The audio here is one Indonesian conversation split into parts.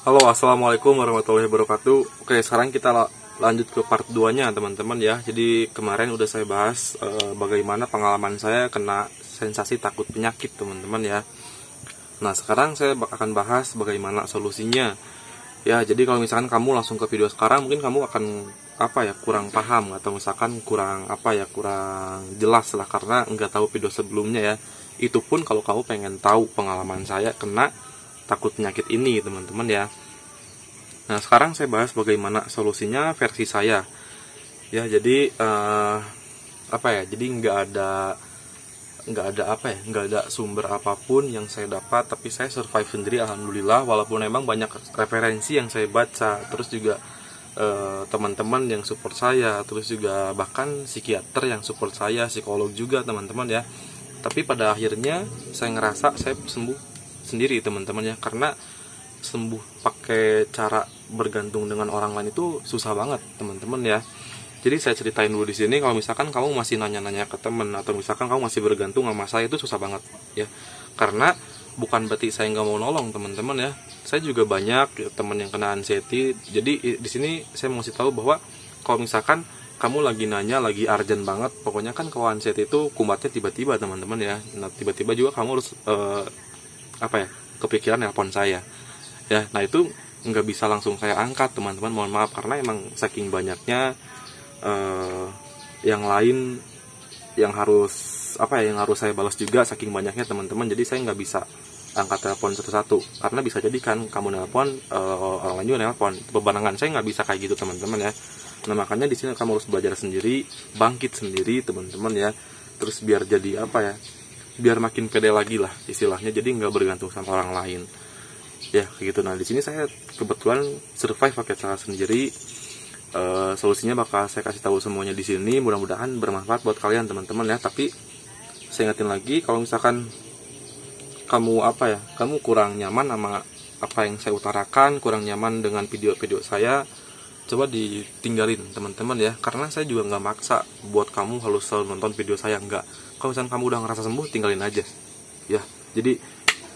Halo, assalamualaikum warahmatullahi wabarakatuh. Oke, sekarang kita lanjut ke part 2 nya teman-teman ya. Jadi kemarin udah saya bahas bagaimana pengalaman saya kena sensasi takut penyakit teman-teman ya. Nah, sekarang saya akan bahas bagaimana solusinya. Ya, jadi kalau misalkan kamu langsung ke video sekarang, mungkin kamu akan kurang paham, atau misalkan kurang jelas lah karena nggak tahu video sebelumnya ya. Itu pun kalau kamu pengen tahu pengalaman saya kena takut penyakit ini teman-teman ya. Nah, sekarang saya bahas bagaimana solusinya versi saya ya. Jadi jadi nggak ada sumber apapun yang saya dapat, tapi saya survive sendiri alhamdulillah. Walaupun memang banyak referensi yang saya baca, terus juga teman-teman yang support saya, terus juga bahkan psikiater yang support saya, psikolog juga teman-teman ya. Tapi pada akhirnya saya ngerasa saya sembuh sendiri teman-teman ya, karena sembuh pakai cara bergantung dengan orang lain itu susah banget teman-teman ya. Jadi saya ceritain dulu di sini, kalau misalkan kamu masih nanya-nanya ke temen, atau misalkan kamu masih bergantung sama saya, itu susah banget ya. Karena bukan berarti saya nggak mau nolong teman-teman ya. Saya juga banyak teman yang kena anxiety. Jadi di sini saya mau kasih tahu bahwa kalau misalkan kamu lagi nanya, lagi urgent banget, pokoknya kan kalau anxiety itu kumatnya tiba-tiba teman-teman ya. Nah, tiba-tiba juga kamu harus kepikiran nelpon saya ya. Nah, itu nggak bisa langsung saya angkat teman-teman, mohon maaf, karena emang saking banyaknya yang lain yang harus saya balas juga, saking banyaknya teman-teman. Jadi saya nggak bisa angkat telepon satu-satu, karena bisa jadi kan kamu nelpon, orang lain juga nelpon, bebarengan. Saya nggak bisa kayak gitu teman-teman ya. Nah, makanya di sini kamu harus belajar sendiri, bangkit sendiri teman-teman ya. Terus biar jadi biar makin pede lagi lah istilahnya, jadi nggak bergantung sama orang lain ya, kayak gitu. Nah, di sini saya kebetulan survive pakai cara sendiri. Solusinya bakal saya kasih tahu semuanya di sini, mudah-mudahan bermanfaat buat kalian teman-teman ya. Tapi saya ingetin lagi, kalau misalkan kamu kamu kurang nyaman sama apa yang saya utarakan, kurang nyaman dengan video-video saya, coba ditinggalin teman-teman ya. Karena saya juga nggak maksa buat kamu harus selalu nonton video saya, nggak. Kalau misalnya kamu udah ngerasa sembuh, tinggalin aja ya. Jadi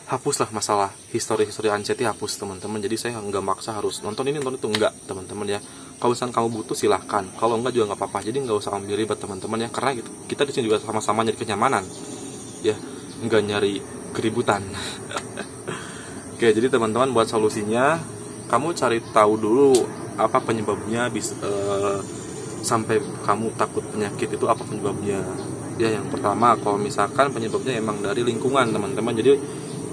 hapuslah masalah histori anxiety, hapus teman-teman. Jadi saya nggak maksa harus nonton ini nonton itu, enggak teman-teman ya. Kalau misalnya kamu butuh silahkan, kalau enggak juga nggak apa-apa. Jadi nggak usah ambil ribet teman-teman ya, karena kita di sini juga sama-sama nyari kenyamanan ya, nggak nyari keributan. Oke, jadi teman-teman, buat solusinya kamu cari tahu dulu apa penyebabnya sampai kamu takut penyakit itu, apa penyebabnya ya. Yang pertama, kalau misalkan penyebabnya emang dari lingkungan teman-teman, jadi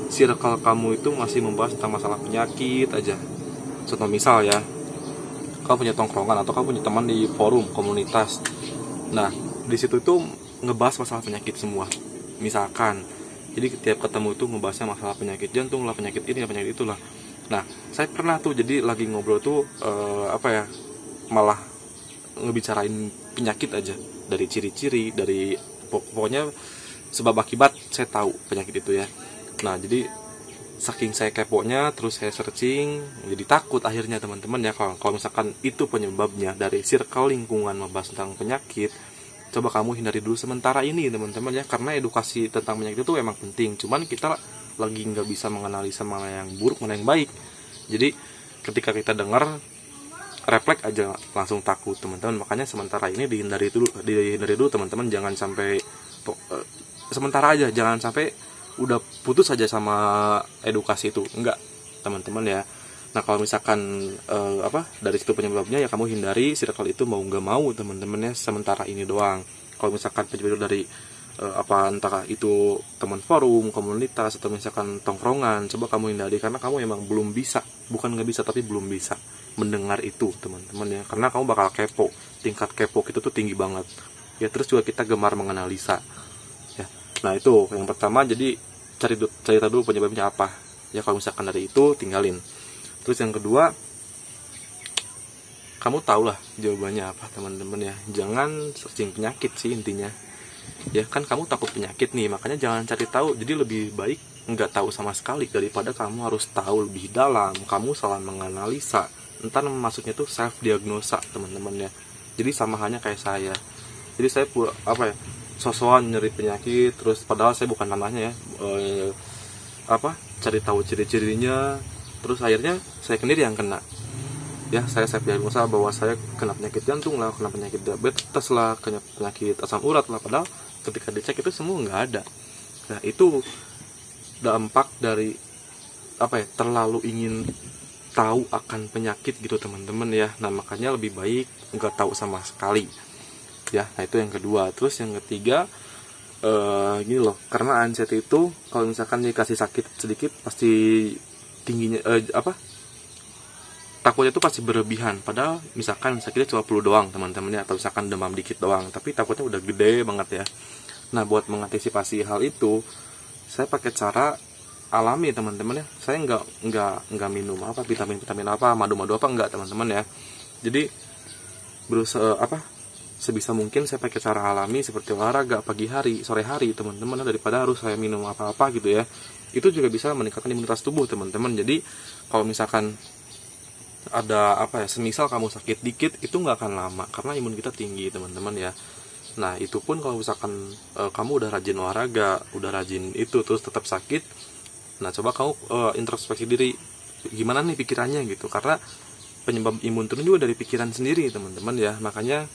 circle kamu itu masih membahas tentang masalah penyakit aja. Contoh misal ya, kamu punya tongkrongan atau kamu punya teman di forum komunitas, nah di situ itu ngebahas masalah penyakit semua misalkan. Jadi tiap ketemu itu ngebahasnya masalah penyakit jantung lah, penyakit ini lah, penyakit itulah. Nah, saya pernah tuh jadi lagi ngobrol tuh malah ngebicarain penyakit aja, dari ciri-ciri, dari pokoknya sebab akibat saya tahu penyakit itu ya. Nah, jadi saking saya keponya, terus saya searching, jadi takut akhirnya teman-teman ya. Kalau misalkan itu penyebabnya dari circle lingkungan membahas tentang penyakit, coba kamu hindari dulu sementara ini teman-teman ya. Karena edukasi tentang penyakit itu emang penting, cuman kita lagi nggak bisa menganalisa mana yang buruk mana yang baik. Jadi ketika kita dengar, refleks aja langsung takut teman-teman. Makanya sementara ini dihindari dulu teman-teman. Jangan sampai sementara aja, jangan sampai udah putus aja sama edukasi itu, enggak teman-teman ya. Nah, kalau misalkan dari situ penyebabnya ya, kamu hindari circle itu mau nggak mau teman-teman ya, sementara ini doang. Kalau misalkan penyebab dari entah itu teman forum, komunitas, atau misalkan tongkrongan, coba kamu hindari, karena kamu emang belum bisa, bukan nggak bisa tapi belum bisa mendengar itu teman-teman ya. Karena kamu bakal kepo, tingkat kepo kita tuh tinggi banget ya. Terus juga kita gemar menganalisa ya. Nah, itu yang pertama. Jadi cari tahu dulu penyebabnya apa ya. Kalau misalkan dari itu, tinggalin. Terus yang kedua, kamu tahulah jawabannya apa teman-teman ya. Jangan searching penyakit sih intinya ya. Kan kamu takut penyakit nih, makanya jangan cari tahu. Jadi lebih baik nggak tahu sama sekali daripada kamu harus tahu lebih dalam, kamu salah menganalisa. Entar maksudnya tuh self diagnosa teman-teman ya. Jadi sama halnya kayak saya. Jadi saya sosokan nyeri penyakit, terus padahal saya bukan namanya ya. Cari tahu ciri-cirinya, terus akhirnya saya sendiri yang kena. Ya, saya diagnosa bahwa saya kena penyakit jantung lah, kena penyakit diabetes lah, kena penyakit asam urat lah, padahal ketika dicek itu semua nggak ada. Nah, itu dampak dari apa ya, terlalu ingin tahu akan penyakit gitu teman-teman ya. Nah, makanya lebih baik nggak tahu sama sekali ya. Nah, itu yang kedua. Terus yang ketiga, gini loh, karena anxiety itu kalau misalkan dikasih sakit sedikit pasti tingginya takutnya itu pasti berlebihan. Padahal misalkan sakitnya cuma flu doang teman-teman ya, atau misalkan demam dikit doang, tapi takutnya udah gede banget ya. Nah, buat mengantisipasi hal itu, saya pakai cara alami teman-teman ya. Saya nggak minum vitamin apa, madu apa, enggak teman-teman ya. Jadi berusaha sebisa mungkin saya pakai cara alami seperti olahraga pagi hari, sore hari teman-teman, daripada harus saya minum apa-apa gitu ya. Itu juga bisa meningkatkan imunitas tubuh teman-teman. Jadi kalau misalkan ada semisal kamu sakit dikit, itu nggak akan lama karena imun kita tinggi teman-teman ya. Nah, itu pun kalau misalkan kamu udah rajin olahraga, udah rajin itu terus tetap sakit, nah coba kamu introspeksi diri, gimana nih pikirannya gitu, karena penyebab imun turun juga dari pikiran sendiri teman-teman ya. Makanya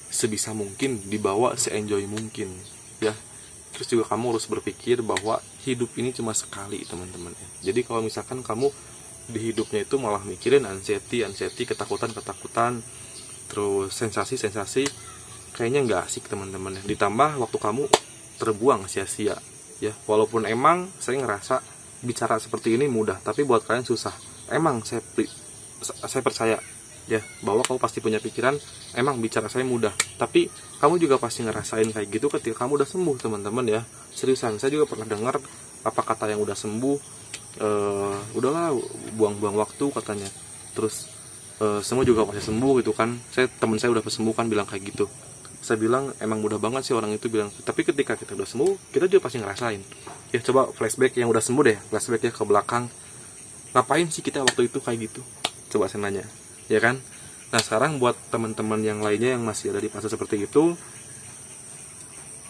sebisa mungkin dibawa se-enjoy mungkin ya. Terus juga kamu harus berpikir bahwa hidup ini cuma sekali teman-teman ya. Jadi kalau misalkan kamu di hidupnya itu malah mikirin anxiety, ketakutan, terus sensasi, kayaknya nggak asik teman-teman ya. Ditambah waktu kamu terbuang sia-sia ya. Walaupun emang saya ngerasa bicara seperti ini mudah, tapi buat kalian susah. Emang saya percaya ya bahwa kamu pasti punya pikiran, emang bicara saya mudah, tapi kamu juga pasti ngerasain kayak gitu ketika kamu udah sembuh teman-teman ya. Seriusan, saya juga pernah dengar apa kata yang udah sembuh, udahlah buang-buang waktu katanya. Terus semua juga pasti sembuh gitu kan. Teman saya udah sembuh kan bilang kayak gitu. Saya bilang emang mudah banget sih orang itu bilang, tapi ketika kita udah sembuh, kita juga pasti ngerasain ya. Coba flashback yang udah sembuh deh, flashback ya ke belakang, ngapain sih kita waktu itu kayak gitu, coba saya nanya ya kan. Nah, sekarang buat teman-teman yang lainnya yang masih ada di fase seperti itu,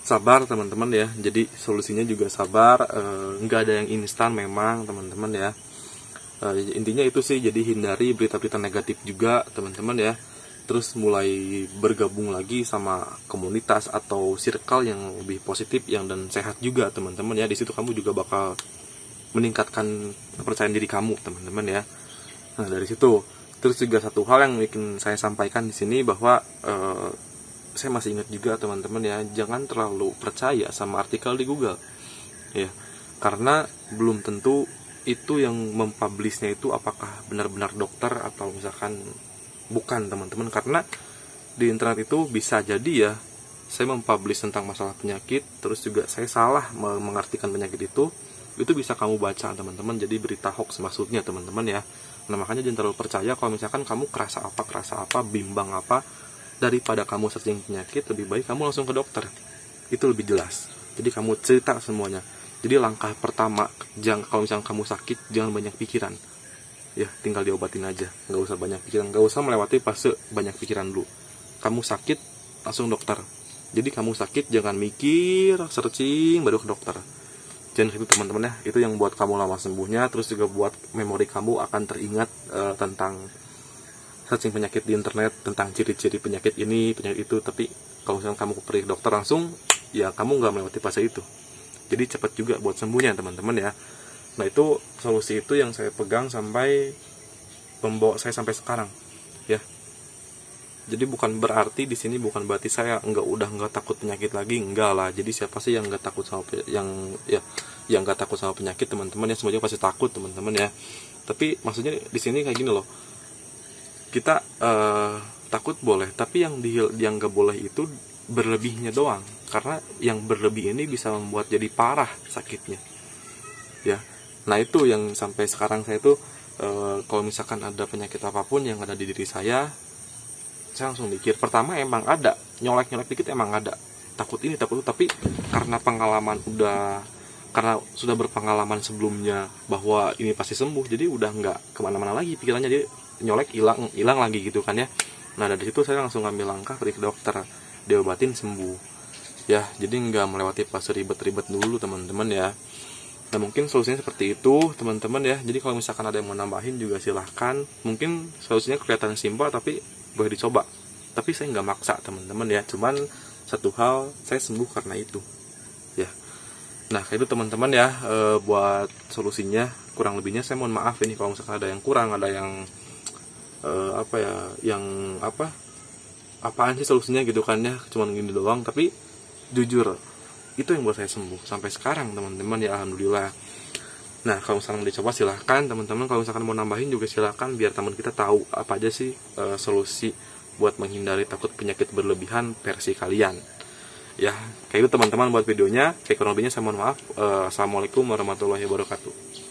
sabar teman-teman ya. Jadi solusinya juga sabar, nggak ada yang instan memang teman-teman ya. Intinya itu sih, jadi hindari berita-berita negatif juga teman-teman ya. Terus mulai bergabung lagi sama komunitas atau circle yang lebih positif dan sehat juga teman-teman ya. Di situ kamu juga bakal meningkatkan kepercayaan diri kamu teman-teman ya. Nah, dari situ terus juga satu hal yang ingin saya sampaikan di sini bahwa saya masih ingat juga teman-teman ya, jangan terlalu percaya sama artikel di Google ya, karena belum tentu itu yang mempublishnya itu apakah benar-benar dokter atau misalkan bukan teman-teman. Karena di internet itu bisa jadi ya saya mempublish tentang masalah penyakit, terus juga saya salah mengartikan penyakit itu bisa kamu baca teman-teman, jadi berita hoax maksudnya teman-teman ya. Nah, makanya jangan terlalu percaya. Kalau misalkan kamu kerasa apa, bimbang apa, daripada kamu searching penyakit, lebih baik kamu langsung ke dokter, itu lebih jelas. Jadi kamu cerita semuanya. Jadi langkah pertama, kalau misalkan kamu sakit, jangan banyak pikiran ya, tinggal diobatin aja, nggak usah banyak pikiran, nggak usah melewati fase banyak pikiran dulu. Kamu sakit, langsung dokter. Jadi kamu sakit, jangan mikir, searching, baru ke dokter. Jangan itu teman-teman ya. Itu yang buat kamu lama sembuhnya. Terus juga buat memori kamu akan teringat tentang searching penyakit di internet, tentang ciri-ciri penyakit ini, penyakit itu. Tapi kalau misalnya kamu pergi ke dokter langsung, ya kamu nggak melewati fase itu. Jadi cepat juga buat sembuhnya teman-teman ya. Nah, itu solusi itu yang saya pegang sampai membawa saya sampai sekarang ya. Jadi bukan berarti di sini bukan berarti saya nggak takut penyakit lagi, enggak lah. Jadi siapa sih yang nggak takut sama yang nggak takut sama penyakit teman-teman ya, semuanya pasti takut teman-teman ya. Tapi maksudnya di sini kayak gini loh, kita takut boleh, tapi yang nggak boleh itu berlebihnya doang, karena yang berlebih ini bisa membuat jadi parah sakitnya ya. Nah, itu yang sampai sekarang saya tuh kalau misalkan ada penyakit apapun yang ada di diri saya langsung mikir. Pertama emang ada nyolek dikit, emang ada takut ini takut itu, tapi karena sudah berpengalaman sebelumnya bahwa ini pasti sembuh, jadi udah nggak kemana-mana lagi pikirannya, dia nyolek hilang lagi gitu kan ya. Nah, dari situ saya langsung ngambil langkah pergi ke dokter, diobatin sembuh ya. Jadi nggak melewati fase ribet-ribet dulu teman-teman ya. Nah mungkin solusinya seperti itu teman-teman ya. Jadi kalau misalkan ada yang mau nambahin juga silahkan. Mungkin solusinya kelihatan simpel tapi boleh dicoba. Tapi saya nggak maksa teman-teman ya. Cuman satu hal, saya sembuh karena itu ya. Nah kayak itu teman-teman ya, buat solusinya. Kurang lebihnya saya mohon maaf ini kalau misalkan ada yang kurang, ada yang apaan sih solusinya gitu kan ya, cuman gini doang. Tapi jujur itu yang buat saya sembuh sampai sekarang teman-teman ya, alhamdulillah. Nah kalau misalkan mau dicoba silahkan teman-teman, kalau misalkan mau nambahin juga silahkan, biar teman kita tahu apa aja sih solusi buat menghindari takut penyakit berlebihan versi kalian ya. Kayak itu teman-teman buat videonya. Kayak kurang lebihnya saya mohon maaf. Assalamualaikum warahmatullahi wabarakatuh.